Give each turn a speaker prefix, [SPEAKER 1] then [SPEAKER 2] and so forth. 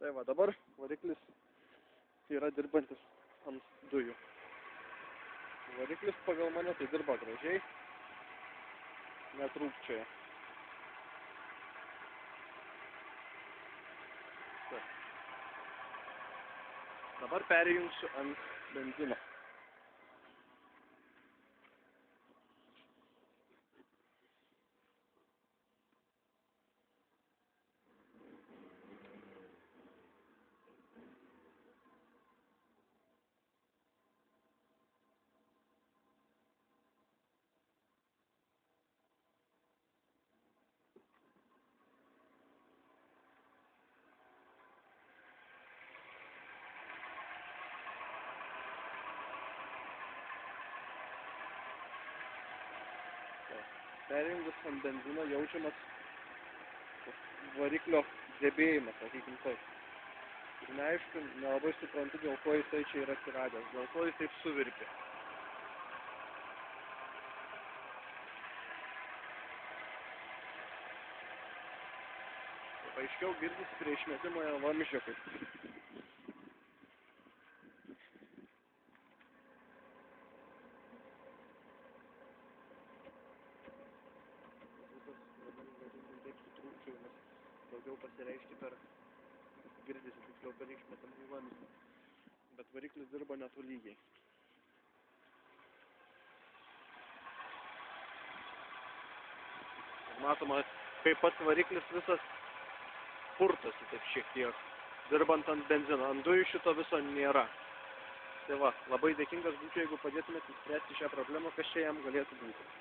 [SPEAKER 1] Tai va, dabar variklis yra dirbantis ant dujų. Variklis pagal mane tai dirba gražiai, netrūkčioja. Dabar perjungsiu ant benzino. Perjungus ant benzino jaučiamas variklio drebėjimas, sakykim taip. Ir neaišku, nelabai suprantu, dėl ko jisai čia yra atsiradęs, dėl ko jis taip suvirpė. Aiškiau girdisi prie išmetimoje vamzdžio kaip. Daugiau pasireiškia per, girdisi tiksliau per išmetamą vamzdį, bet variklis dirba netolygiai. Matoma, kaip pats variklis visas purtosi taip šiek tiek, dirbant ant benzino, ant dujų šito viso nėra. Tai va, labai dėkingas būčiau, jeigu padėtumėte spręsti šią problemą, kas čia jam galėtų būti.